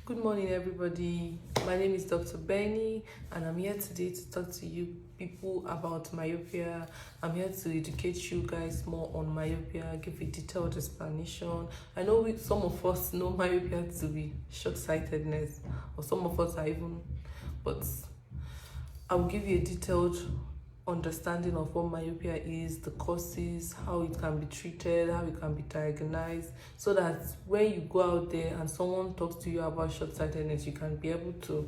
Good morning, everybody. My name is Dr. Benny, and I'm here today to talk to you people about myopia. I'm here to educate you guys more on myopia, give a detailed explanation. I know some of us know myopia to be short-sightedness, or some of us are even, but I will give you a detailed understanding of what myopia is, the causes, how it can be treated, how it can be diagnosed, so that when you go out there and someone talks to you about short-sightedness, you can be able to,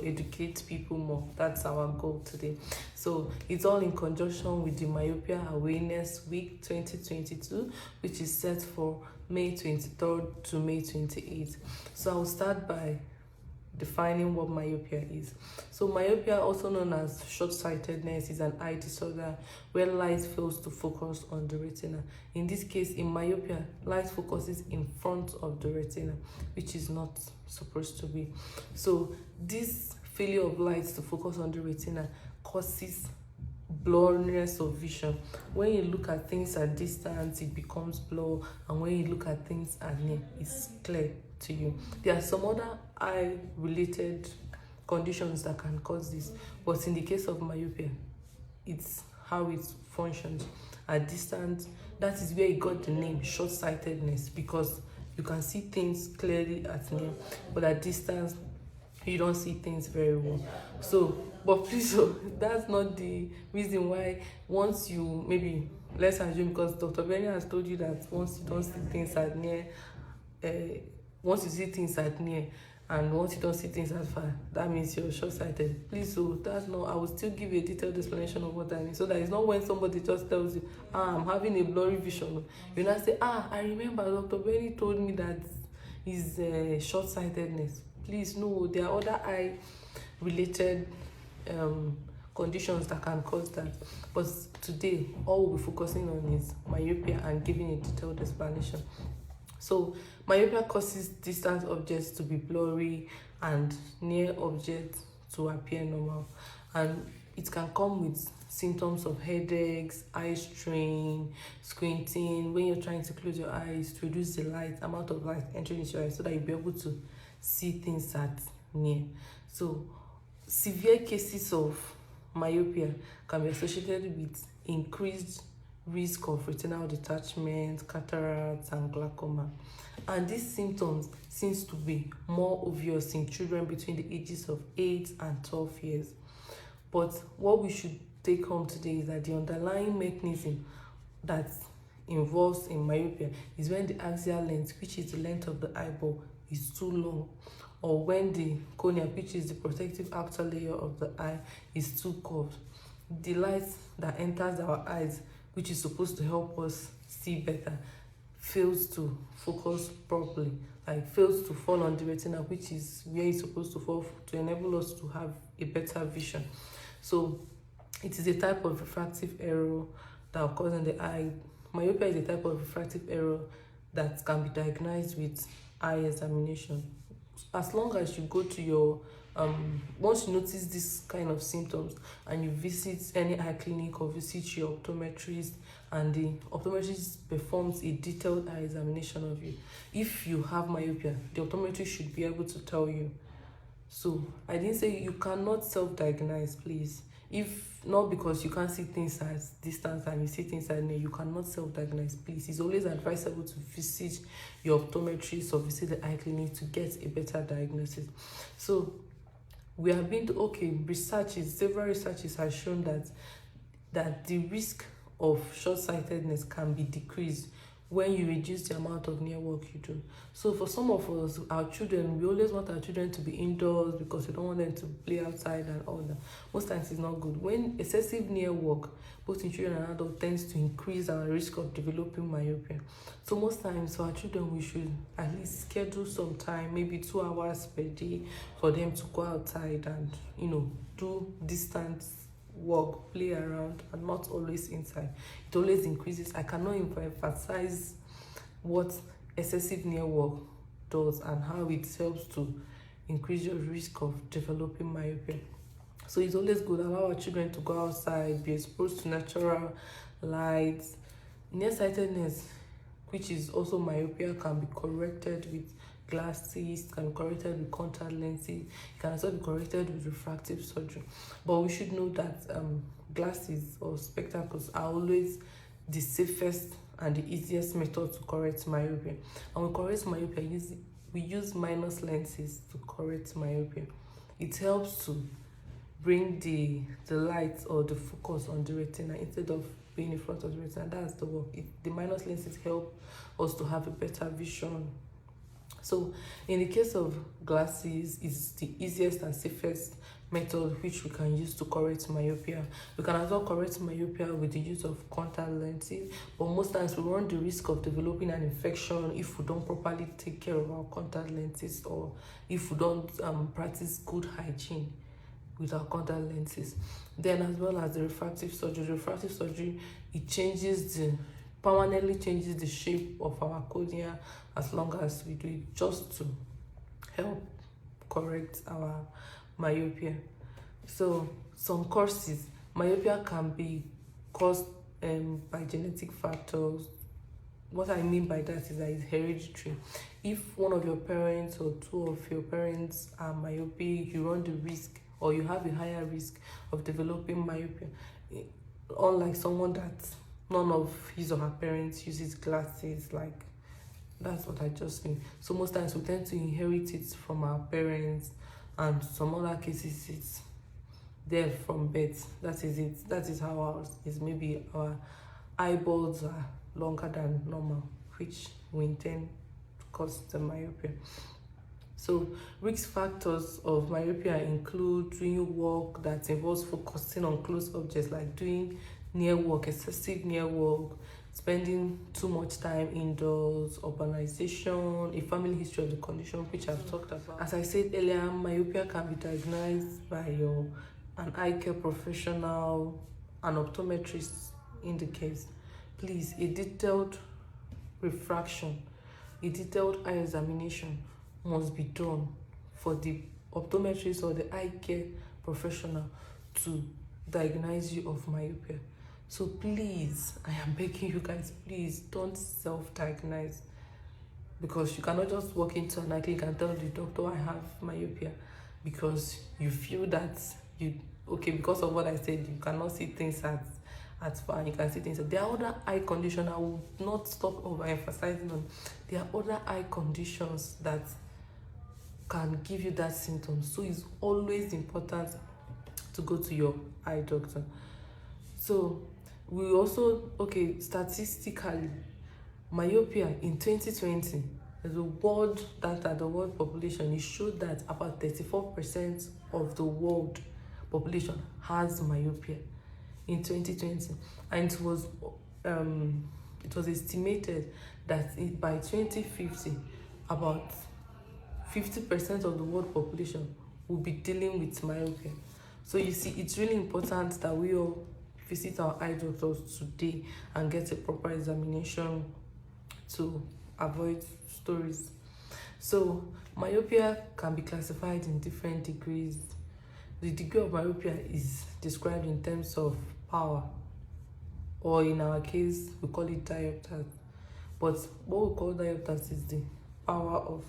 educate people more. That's our goal today. So it's all in conjunction with the Myopia Awareness Week 2022, which is set for May 23rd to May 28th. So I'll start by defining what myopia is. So myopia, also known as short-sightedness, is an eye disorder where light fails to focus on the retina. In this case, in myopia, light focuses in front of the retina, which is not supposed to be. So this failure of light to focus on the retina causes blurriness of vision. When you look at things at distance, it becomes blur, and when you look at things at near, it's clear to you. There are some other eye related conditions that can cause this, but in the case of myopia, it's how it functions at distance. That is where it got the name short-sightedness, because you can see things clearly at near, but at distance you don't see things very well. So but please, so that's not the reason why once you, maybe let's assume, because Dr. Benny has told you that once you don't see things at near, once you see things at near and once you don't see things at far, that means you're short-sighted. Please, so that's not, I will still give you a detailed explanation of what that means, so that it's not when somebody just tells you, I'm having a blurry vision, you not say, I remember Dr. Benny told me that is short-sightedness. Please, no, there are other eye related conditions that can cause that, but today all we'll be focusing on is myopia and giving a detailed explanation. So myopia causes distant objects to be blurry and near objects to appear normal, and it can come with symptoms of headaches, eye strain, squinting when you're trying to close your eyes to reduce the amount of light entering into your eyes, so that you'll be able to see things at near. So severe cases of myopia can be associated with increased risk of retinal detachment, cataracts, and glaucoma. And these symptoms seems to be more obvious in children between the ages of 8 and 12 years. But what we should take home today is that the underlying mechanism that involves in myopia is when the axial length, which is the length of the eyeball, is too long, or when the cornea, which is the protective outer layer of the eye, is too curved. The light that enters our eyes, which is supposed to help us see better, fails to focus properly, like fails to fall on the retina, which is where it's supposed to fall to enable us to have a better vision. So it is a type of refractive error that occurs in the eye. Myopia is a type of refractive error that can be diagnosed with eye examination. As long as you go to your once you notice this kind of symptoms and you visit any eye clinic or visit your optometrist, and the optometrist performs a detailed eye examination of you, if you have myopia, the optometrist should be able to tell you. So I didn't say you cannot self-diagnose, please. If not, because you can't see things at distance and you see things at near, you cannot self-diagnose, please. It's always advisable to visit your optometrist or visit the eye clinic to get a better diagnosis. So we have been to, several researches have shown that the risk of short-sightedness can be decreased when you reduce the amount of near work you do. So for some of us, our children, we always want our children to be indoors because we don't want them to play outside and all that. Most times it's not good. When excessive near work, both in children and adults, tends to increase our risk of developing myopia. So most times for our children, we should at least schedule some time, maybe 2 hours per day, for them to go outside and, do distance work, play around, and not always inside. It always increases. I cannot emphasize what excessive near work does and how it helps to increase your risk of developing myopia. So it's always good to allow our children to go outside, be exposed to natural lights. Nearsightedness, which is also myopia, can be corrected with glasses, it can be corrected with contact lenses, it can also be corrected with refractive surgery. But we should know that glasses or spectacles are always the safest and the easiest method to correct myopia. And we correct myopia we use minus lenses to correct myopia. It helps to bring the light or the focus on the retina instead of being in front of the retina. That's the work. The minus lenses help us to have a better vision. So in the case of glasses, it's the easiest and safest method which we can use to correct myopia. We can as well correct myopia with the use of contact lenses, but most times we run the risk of developing an infection if we don't properly take care of our contact lenses, or if we don't practice good hygiene with our contact lenses. Then as well as the refractive surgery, it permanently changes the shape of our cornea as long as we do it, just to help correct our myopia. So some causes, myopia can be caused by genetic factors. What I mean by that is that it's hereditary. If one of your parents or two of your parents are myopic, you run the risk, or you have a higher risk of developing myopia, unlike someone that none of his or her parents uses glasses. Like, that's what I just mean. So most times we tend to inherit it from our parents, and some other cases it's there from birth. That is it. That is how ours is. Maybe our eyeballs are longer than normal, which we intend to cause the myopia. So risk factors of myopia include doing work that involves focusing on close objects, like doing near work, excessive near work, spending too much time indoors, urbanization, a family history of the condition, which I've talked about. As I said earlier, myopia can be diagnosed by an eye care professional, an optometrist in the case. Please, a detailed refraction, a detailed eye examination must be done for the optometrist or the eye care professional to diagnose you of myopia. So please, I am begging you guys, please don't self-diagnose, because you cannot just walk into an eye clinic and tell the doctor I have myopia because you feel that because of what I said, you cannot see things at far, you can see things. There are other eye conditions. I will not stop overemphasizing on. There are other eye conditions that can give you that symptom. So it's always important to go to your eye doctor. So we also, statistically, myopia in 2020, the world data, the world population, it showed that about 34% of the world population has myopia in 2020, and it was estimated that by 2050, about 50% of the world population will be dealing with myopia. So you see, it's really important that we all visit our eye doctors today and get a proper examination to avoid stories. So myopia can be classified in different degrees. The degree of myopia is described in terms of power, or in our case, we call it diopters. But what we call diopters is the power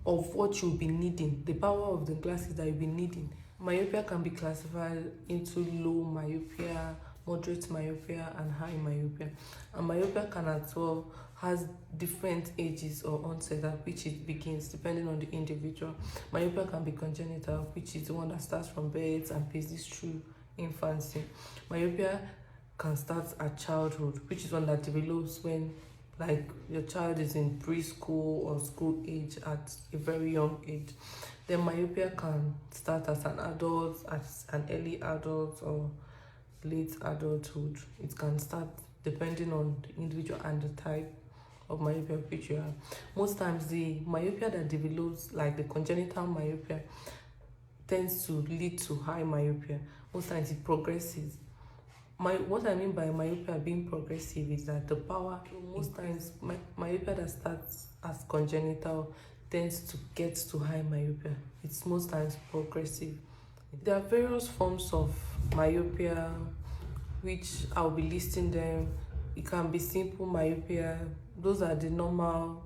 of what you'll be needing, the power of the glasses that you'll be needing. Myopia can be classified into low myopia, moderate myopia, and high myopia. And myopia can as well has different ages or onset at which it begins, depending on the individual. Myopia can be congenital, which is the one that starts from birth and passes through infancy. Myopia can start at childhood, which is one that develops when, like, your child is in preschool or school age at a very young age. Then myopia can start as an adult, as an early adult or late adulthood. It can start depending on the individual and the type of myopia which you have. Most times the myopia that develops, like the congenital myopia, tends to lead to high myopia. Most times it progresses. What I mean by myopia being progressive is that the power, most times myopia that starts as congenital tends to get to high myopia. It's most times progressive. There are various forms of myopia, which I'll be listing them. It can be simple myopia. Those are the normal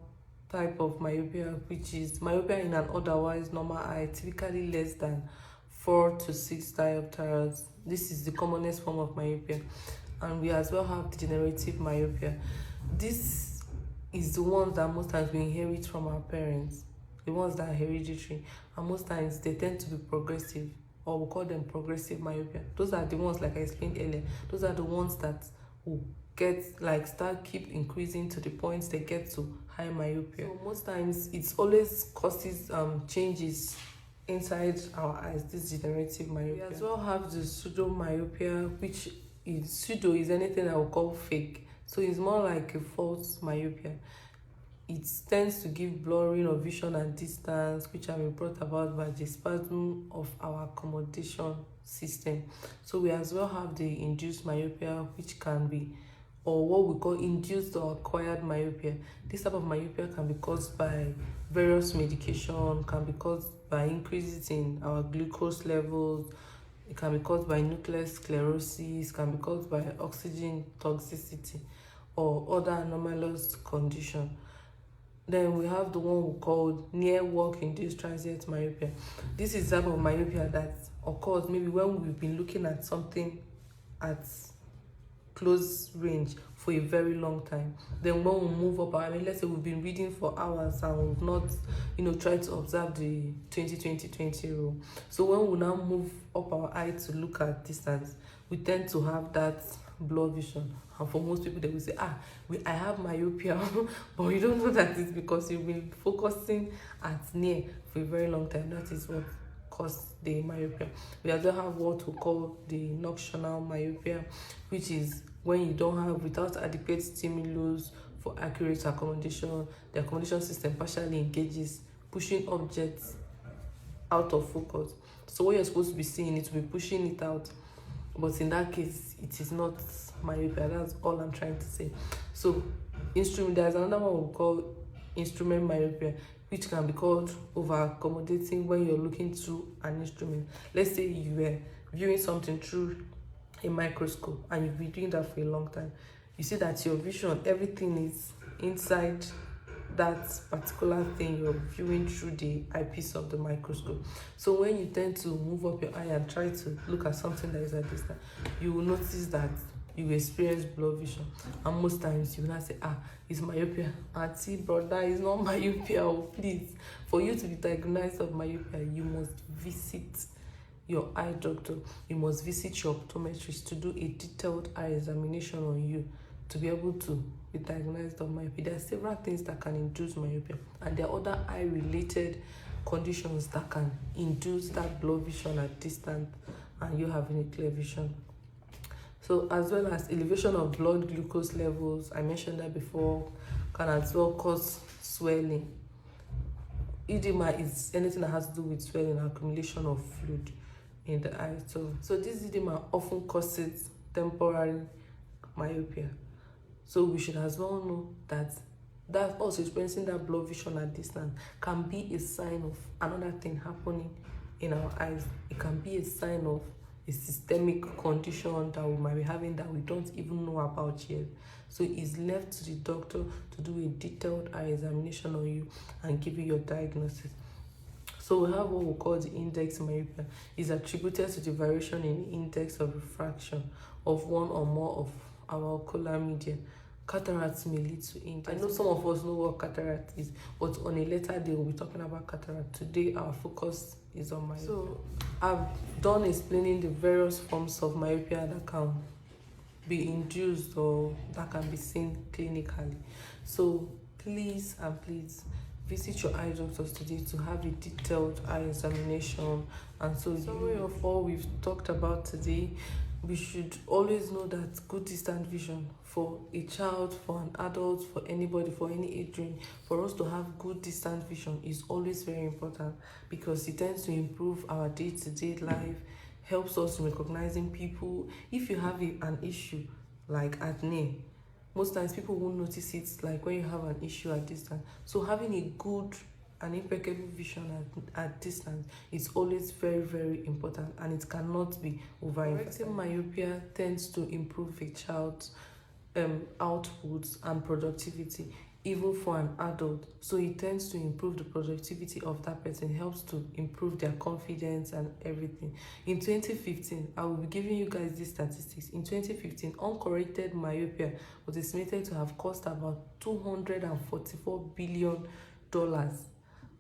type of myopia, which is myopia in an otherwise normal eye, typically less than 4 to 6 diopters. This is the commonest form of myopia. And we as well have degenerative myopia. This is the ones that most times we inherit from our parents, the ones that are hereditary, and most times they tend to be progressive, or we call them progressive myopia. Those are the ones, like I explained earlier, those are the ones that will keep increasing to the point they get to high myopia. So most times it's always causes changes inside our eyes, this degenerative myopia. We as well have the pseudo myopia, which is pseudo is anything I would call fake. So it's more like a false myopia. It tends to give blurring of vision and distance, which have been brought about by the spasm of our accommodation system. So we as well have the induced myopia, which can be, or what we call induced or acquired myopia. This type of myopia can be caused by various medication, can be caused by increases in our glucose levels, it can be caused by nuclear sclerosis, can be caused by oxygen toxicity or other anomalous condition. Then we have the one we call near work induced transient myopia. This is the type of myopia that occurs maybe when we've been looking at something at close range for a very long time. Then when we move up, let's say we've been reading for hours and we've not, tried to observe the 20-20-20 rule. So when we now move up our eye to look at distance, we tend to have that blur vision. And for most people, they will say, I have myopia, but you don't know that it's because you've been focusing at near for a very long time. That is what cause the myopia. We also have what we call the nocturnal myopia, which is when you don't have, without adequate stimulus for accurate accommodation, the accommodation system partially engages, pushing objects out of focus. So what you're supposed to be seeing, it will be pushing it out. But in that case, it is not myopia. That's all I'm trying to say. So there's another one we call instrument myopia, which can be called over accommodating when you're looking through an instrument. Let's say you were viewing something through a microscope and you've been doing that for a long time. You see that your vision, everything is inside that particular thing you're viewing through the eyepiece of the microscope. So when you tend to move up your eye and try to look at something that is at distance, you will notice that you experience blur vision, and most times you will not say, it's myopia. Auntie, brother, it's not myopia. Please, for you to be diagnosed of myopia, you must visit your eye doctor. You must visit your optometrist to do a detailed eye examination on you to be able to be diagnosed of myopia. There are several things that can induce myopia, and there are other eye-related conditions that can induce that blur vision at distance and you having a clear vision. So as well as elevation of blood glucose levels, I mentioned that before, can as well cause swelling. Edema is anything that has to do with swelling, accumulation of fluid in the eye. So this edema often causes temporary myopia. So we should as well know that also experiencing that blur vision at distance can be a sign of another thing happening in our eyes. It can be a sign of a systemic condition that we might be having that we don't even know about yet. So it's left to the doctor to do a detailed eye examination on you and give you your diagnosis. So we have what we call the index myopia. It's attributed to the variation in the index of refraction of one or more of our ocular media. Cataracts may lead to index. I know some of us know what cataract is, but on a later day we'll be talking about cataract. Today our focus is on myopia. So I've done explaining the various forms of myopia that can be induced or that can be seen clinically. So please visit your eye doctors today to have a detailed eye examination. And so summary of all we've talked about today, we should always know that good distant vision for a child, for an adult, for anybody, for any age range, for us to have good distant vision is always very important, because it tends to improve our day-to-day life, helps us in recognizing people. If you have an issue like acne, most times people won't notice it like when you have an issue at distance. So having a good and impeccable vision at distance is always very, very important, and it cannot be overemphasized. Correcting myopia tends to improve a child's outputs and productivity. even for an adult. So it tends to improve the productivity of that person, helps to improve their confidence and everything. In 2015, I will be giving you guys these statistics. In 2015, uncorrected myopia was estimated to have cost about $244 billion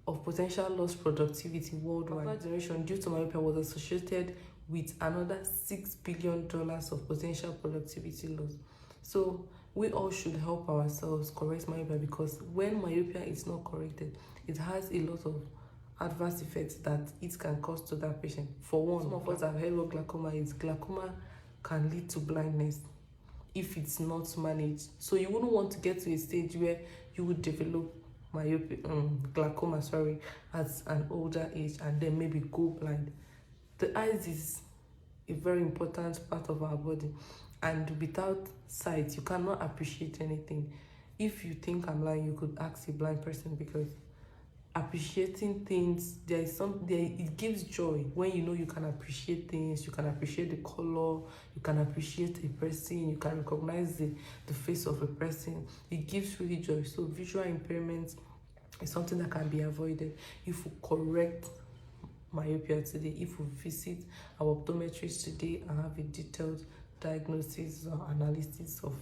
of potential lost productivity worldwide. After generation due to myopia was associated with another $6 billion of potential productivity loss. So we all should help ourselves correct myopia, because when myopia is not corrected, it has a lot of adverse effects that it can cause to that patient. For one, some of us have heard what glaucoma is. Glaucoma can lead to blindness if it's not managed. So you wouldn't want to get to a stage where you would develop glaucoma, at an older age and then maybe go blind. The eyes is a very important part of our body, and without sight you cannot appreciate anything. If you think I'm lying, you could ask a blind person, because appreciating things, it gives joy when you know you can appreciate things, you can appreciate the color, you can appreciate a person, you can recognize the face of a person. It gives really joy. So visual impairment is something that can be avoided if we correct myopia today, if we visit our optometrist today and have a detailed diagnosis or analysis of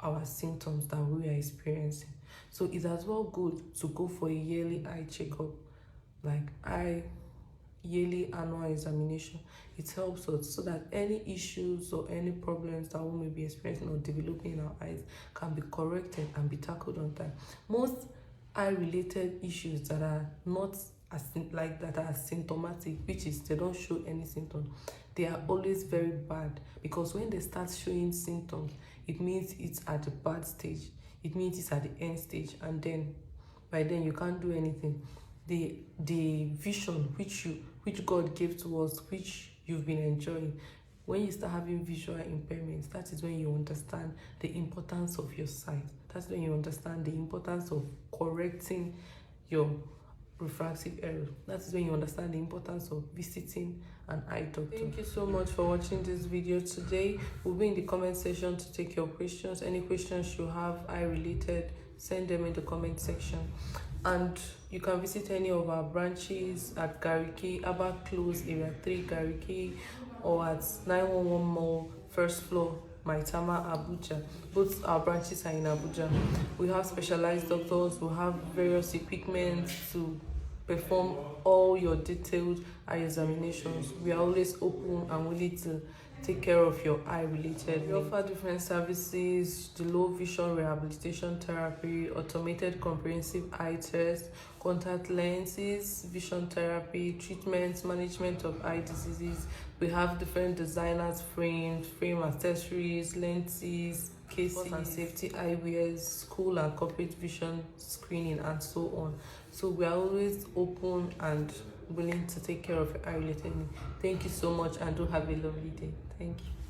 our symptoms that we are experiencing. So it's as well good to go for a yearly eye checkup, like yearly annual examination. It helps us so that any issues or any problems that we may be experiencing or developing in our eyes can be corrected and be tackled on time. Most eye-related issues that are not that are symptomatic, which is they don't show any symptoms, they are always very bad, because when they start showing symptoms, it means it's at the bad stage, it means it's at the end stage, and then by then you can't do anything. The vision which God gave to us, which you've been enjoying, when you start having visual impairments, that is when you understand the importance of your sight. That's when you understand the importance of correcting your refractive error. That is when you understand the importance of visiting an eye doctor. Thank you so much for watching this video today. We'll be in the comment section to take your questions. Any questions you have eye related, send them in the comment section. And you can visit any of our branches at Gariki, Abba Close, Area 3, Gariki, or at 911 Mall, first floor, Maitama, Abuja. Both our branches are in Abuja. We have specialized doctors, we have various equipment to perform all your detailed eye examinations. We are always open and willing to take care of your eye related. We offer different services: the low vision rehabilitation therapy, automated comprehensive eye test, contact lenses, vision therapy, treatment, management of eye diseases. We have different designers, frames, frame accessories, lenses, cases and safety eyewears, school and corporate vision screening, and so on. So we are always open and willing to take care of your eye related needs. Thank you so much, and do have a lovely day. Thank you.